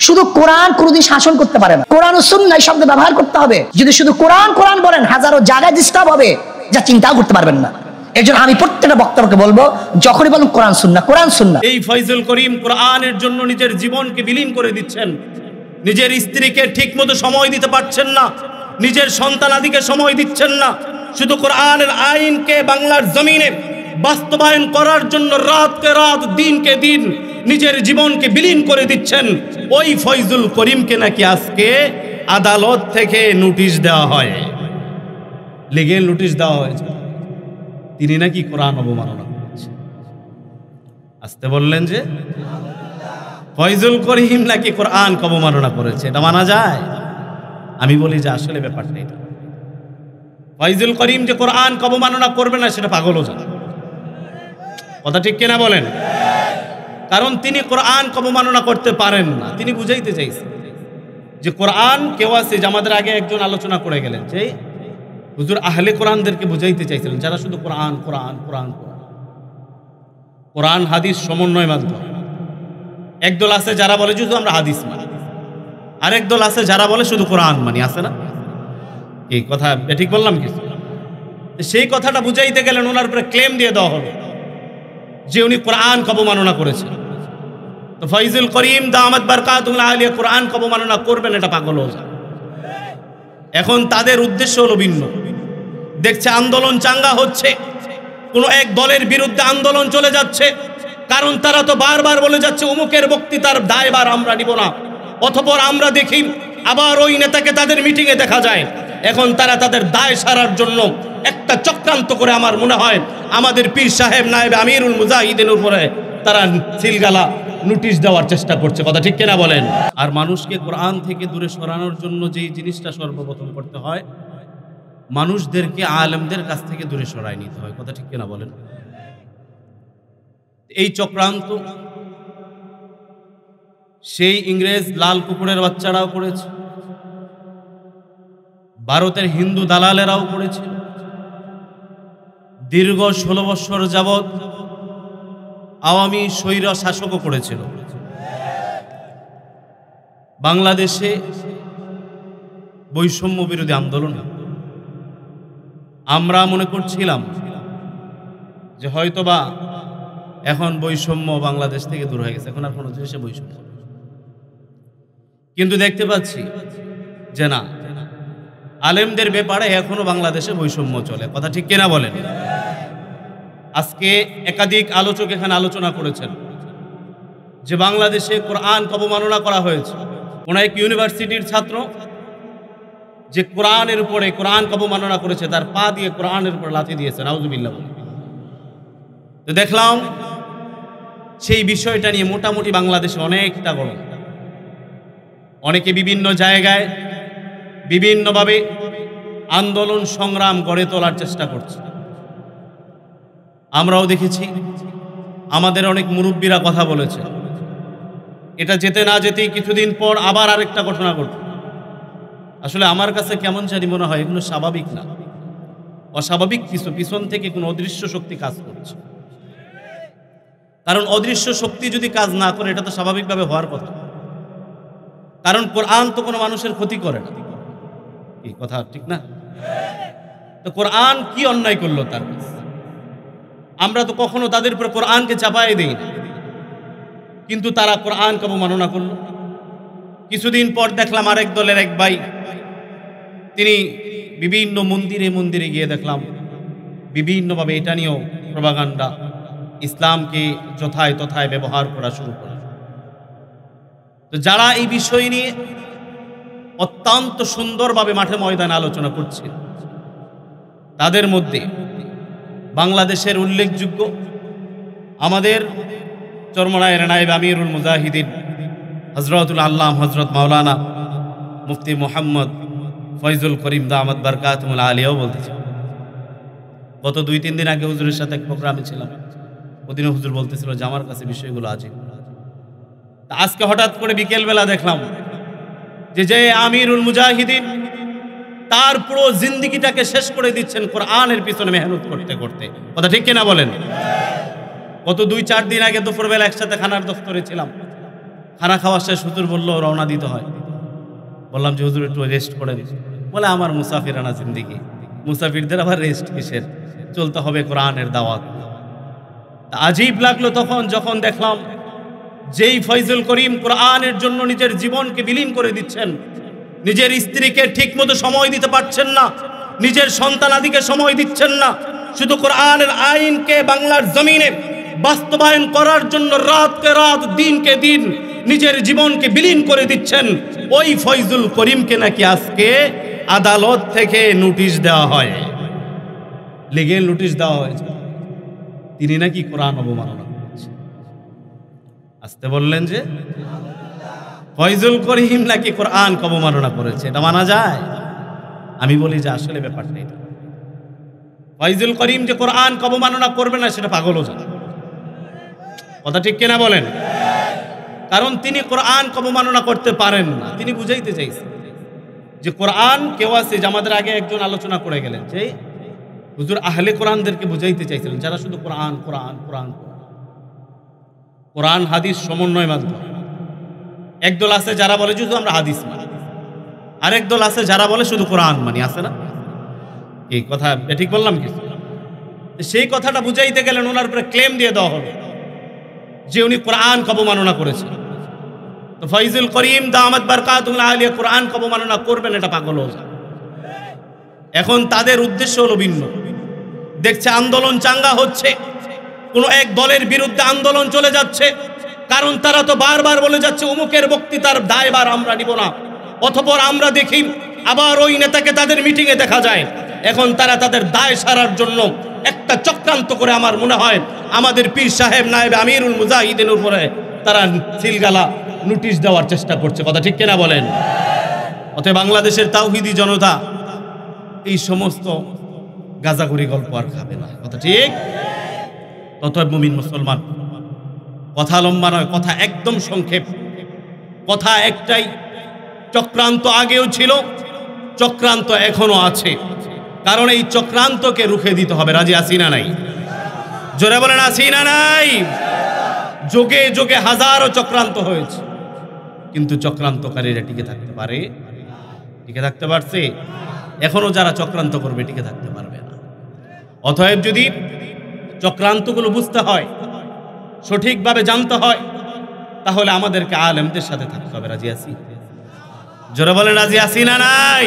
শুধু কোরআন কোনদিন শাসন করতে পারে না। কোরআন ও সুন্নাহ শব্দ ব্যবহার করতে হবে। যদি শুধু কোরআন কোরআন বলেন হাজারো জায়গায় ডিস্টার্ব হবে, যা চিন্তাও করতে পারবেন না। এজন্য আমি প্রত্যেকটা বক্তাকে বলবো, যখনই বলেন কোরআন সুন্নাহ কোরআন সুন্নাহ। এই ফয়জুল করিম কোরআনের জন্য নিজের জীবনকে বিলীন করে দিচ্ছেন, নিজের স্ত্রীকে ঠিকমতো সময় দিতে পারছেন না, নিজের সন্তানাদিকে সময় দিচ্ছেন না, শুধু কোরআনের আইনকে বাংলার জমিনে বাস্তবায়ন করার জন্য রাতকে রাত দিনকে দিন নিজের জীবনকে বিলীন করে দিচ্ছেন। ওই ফয়জুল করিমকে নাকি আজকে আদালত থেকে নোটিশ দেওয়া হয়, লিগেল নোটিশ দেওয়া হয়েছে, তিনি নাকি কোরআন অবমাননা করেছেন। আসতে বললেন যে ফয়জুল করিম নাকি কোরআন অবমাননা করেছে, এটা মানা যায়? আমি বলি যে আসলে ব্যাপারটা এটা, ফয়জুল করিম যে কোরআন অবমাননা করবে না সেটা পাগলও জানে। কথা ঠিক কিনা বলেন? কারণ তিনি কোরআন অবমাননা করতে পারেন না। তিনি বুঝাইতে চাইছেন যে কোরআন কেউ আছে, যে আমাদের আগে একজন আলোচনা করে গেলেন যে হুজুর আহলে কোরআনদেরকে বুঝাইতে চাইছিলেন যারা শুধু কোরআন কোরআন কোরআন কোরআন হাদিস সমন্বয় মানতে হবে। একদল আছে যারা বলে শুধু আমরা হাদিস মানি, আরেক দল আছে যারা বলে শুধু কোরআন মানি, আছে না? এই কথা ঠিক বললাম কিছু? সেই কথাটা বুঝাইতে গেলেন ওনার উপরে ক্লেম দিয়ে দেওয়া হলো যে উনি কোরআন অবমাননা করেছেন। তো ফয়জুল করিম দামাত বারকাতুহুল আলিয়া কোরআন অবমাননা করবেন, এটা পাগল হয়ে যায়। এখন তাদের উদ্দেশ্য হলো ভিন্ন। দেখছে আন্দোলন চাঙ্গা হচ্ছে, কোন এক দলের বিরুদ্ধে আন্দোলন চলে যাচ্ছে, কারণ তারা তো বারবার বলে যাচ্ছে অমুকের বক্তৃতার দায়ভার আমরা নিব না। অতঃপর আমরা দেখি আবার ওই নেতাকে তাদের মিটিংয়ে দেখা যায়। এখন তারা তাদের দায় সারার জন্য একটা চক্রান্ত করে, আমার মনে হয় আমাদের পীর সাহেব নায়েবে আমিরুল মুজাহিদিনের উপরে তারা সিলগালা নোটিশ দেওয়ার চেষ্টা করছে। কথা ঠিক কিনা বলেন? আর মানুষকে কোরআন থেকে দূরে সরানোর জন্য যেই জিনিসটা সর্বপ্রথম করতে হয়, মানুষদেরকে আলেমদের কাছ থেকে দূরে সরায় নিতে হয়। কথা ঠিক কিনা বলেন? এই চক্রান্ত সেই ইংরেজ লাল কুকুরের বাচ্চারাও করেছে, ভারতের হিন্দু দালালেরাও করেছে, দীর্ঘ 16 বছর যাবৎ আওয়ামী স্বৈর শাসকও করেছিল। বাংলাদেশে বৈষম্য বিরোধী আন্দোলন আমরা মনে করছিলাম যে হয়তোবা এখন বৈষম্য বাংলাদেশ থেকে দূর হয়ে গেছে, এখন আর কোনো জিনিসে বৈষম্য, কিন্তু দেখতে পাচ্ছি যে না, আলেমদের ব্যাপারে এখনো বাংলাদেশে বৈষম্য চলে। কথা ঠিক কিনা বলেন? আজকে একাধিক আলোচক এখানে আলোচনা করেছেন যে বাংলাদেশে কোরআন অবমাননা করা হয়েছে। কোন এক ইউনিভার্সিটির ছাত্র যে কোরআনের উপরে কোরআন অবমাননা করেছে, তার পা দিয়ে কোরআনের উপরে লাথি দিয়েছে, নাউজুবিল্লাহ। তো দেখলাম সেই বিষয়টা নিয়ে মোটামুটি বাংলাদেশে অনেকটা গরম, অনেকে বিভিন্ন জায়গায় বিভিন্নভাবে আন্দোলন সংগ্রাম গড়ে তোলার চেষ্টা করছে। আমরাও দেখেছি, আমাদের অনেক মুরব্বীরা কথা বলেছে। এটা যেতে না যেতেই কিছুদিন পর আবার আরেকটা ঘটনা ঘটল। আসলে আমার কাছে কেমন জানি মনে হয় এগুলো স্বাভাবিক না, অস্বাভাবিক কিছু পিছন থেকে কোনো অদৃশ্য শক্তি কাজ করছে। কারণ অদৃশ্য শক্তি যদি কাজ না করে, এটা তো স্বাভাবিকভাবে হওয়ার কথা। কারণ কোরআন তো কোনো মানুষের ক্ষতি করে না, এই কথা ঠিক না? তো কোরআন কি অন্যায় করলো তার কাছে? আমরা তো কখনো তাদের উপরে কোরআনকে চাপাই দেই না, কিন্তু তারা কোরআনকে অবমাননা করলো। কিছুদিন পর দেখলাম আরেক দলের এক ভাই, তিনি বিভিন্ন মন্দিরে মন্দিরে গিয়ে দেখলাম বিভিন্নভাবে এটা নিয়েও প্রপাগান্ডা, ইসলামকে যথায় তথায় ব্যবহার করা শুরু করে। তো যারা এই বিষয় নিয়ে অত্যন্ত সুন্দরভাবে মাঠে ময়দানে আলোচনা করছে, তাদের মধ্যে বাংলাদেশের উল্লেখযোগ্য আমাদের চরমনায়ের নায়েবে আমিরুল মুজাহিদিন হযরতুল আল্লাম হযরত মাওলানা মুফতি মুহাম্মদ ফয়জুল করিম দামাত বারকাতুহুল আলিয়াও বলতেছে। গত 2-3 দিন আগে হুজুরের সাথে এক প্রোগ্রামে ছিলাম, ওদিনে হুজুর বলতেছিল যে আমার কাছে বিষয়গুলো আছে। আজকে হঠাৎ করে বিকেলবেলা দেখলাম যে আমিরুল মুজাহিদিন তার পুরো জিন্দেগিটাকে শেষ করে দিচ্ছেন কোরআনের পিছনে মেহনত করতে করতে। কথা ঠিক কিনা বলেন? গত 2-4 দিন আগে দুপুরবেলা একসাথে খানার দফতরে ছিলাম, খানা খাওয়া শেষ, হুজুর বললো রওনা দিতে হয়। বললাম যে হুজুর একটু রেস্ট করেন। বলে আমার মুসাফিরানা জিন্দিগি, মুসাফিরদের আবার রেস্ট কিসের, চলতে হবে কোরআনের দাওয়াত। আজীব লাগলো তখন যখন দেখলাম যেই ফয়জুল করিম কোরআনের জন্য নিজের জীবনকে বিলীন করে দিচ্ছেন, নিজের স্ত্রীকে ঠিক মতো সময় দিতে পারছেন না, নিজের সন্তানাদিকে সময় দিচ্ছেন না, শুধু কোরআনের আইনকে বাংলার জমিনে বাস্তবায়ন করার জন্য রাতকে রাত দিনকে দিন নিজের জীবনকে বিলীন করে দিচ্ছেন। ওই ফয়জুল করিমকে নাকি আজকে আদালত থেকে নোটিশ দেওয়া হয়, লিগেল নোটিশ দেওয়া হয়েছে, তিনি নাকি কোরআন অবমাননা করেছেন। আসতে বললেন যে ফয়জুল করিম নাকি কোরআন অবমাননা করেছে, এটা মানা যায়? আমি বলি যে আসলে ব্যাপারটা এটা, ফয়জুল করিম যে কোরআন অবমাননা করবে না সেটা পাগলও জানে। কথা ঠিক কিনা বলেন? কারণ তিনি কোরআন অবমাননা করতে পারেন না। তিনি বুঝাইতে চাইছেন যে কোরআন কেউ আছে, যে আমাদের আগে একজন আলোচনা করে গেলেন যে হুজুর আহলে কোরআনদেরকে বুঝাইতে চাইছিলেন যারা শুধু কোরআন কোরআন কোরআন কোরআন হাদিস সমন্বয় মানতে। একদল আছে যারা বলে শুধু আমরা হাদিস মানি, আরেক দল আছে যারা বলে শুধু কোরআন মানি, আছে না? এই কথা ঠিক বললাম কি? সেই কথাটা বুঝাইতে গেলেন ওনার উপরে ক্লেম দিয়ে দেওয়া হলো যে উনি কোরআন অবমাননা করেছেন। তো ফয়জুল করিম দামাত বারকাতুহুল আলিয়া কোরআন অবমাননা করবেন, এটা পাগল হয়ে যায়। এখন তাদের উদ্দেশ্য হলো ভিন্ন, দেখছে আন্দোলন চাঙ্গা হচ্ছে, কোন এক দলের বিরুদ্ধে আন্দোলন চলে যাচ্ছে, কারণ তারা তো বারবার বলে যাচ্ছে অমুকের বক্তৃতার দায়ভার আমরা নিব না, অতঃপর আমরা দেখি আবার ওই নেতাকে তাদের মিটিংয়ে দেখা যায়। এখন তারা তাদের দায় সারার জন্য একটা চক্রান্ত করে, আমার মনে হয় আমাদের পীর সাহেব নায়েবে আমিরুল মুজাহিদিনের উপরে তারা সিলগালা নোটিশ দেওয়ার চেষ্টা করছে। কথা ঠিক কিনা বলেন? অতএব বাংলাদেশের তাওহীদি জনতা এই সমস্ত গাজাগরি গল্প আর খাবে না। কথা ঠিক? অতএব মুমিন মুসলমান, কথা লম্বা নয়, কথা একদম সংক্ষেপ, কথা একটাই, চক্রান্ত আগেও ছিল, চক্রান্ত এখনো আছে, কারণ এই চক্রান্তকে রুখে দিতে হবে। রাজি আছি না নাই? জোরে বলেন আছি না নাই? যোগে যোগে হাজারো চক্রান্ত হয়েছে, কিন্তু চক্রান্তকারীরা টিকে থাকতে পারে? টিকে থাকতে পারছে? এখনো যারা চক্রান্ত করবে টিকে থাকতে পারবে না। অতএব যদি চক্রান্তগুলো বুঝতে হয়, সঠিকভাবে জানতে হয়, তাহলে আমাদেরকে আলেমদের সাথে থাকতে হবে। রাজি আছি? জোরে বলেন রাজি আছি না নাই?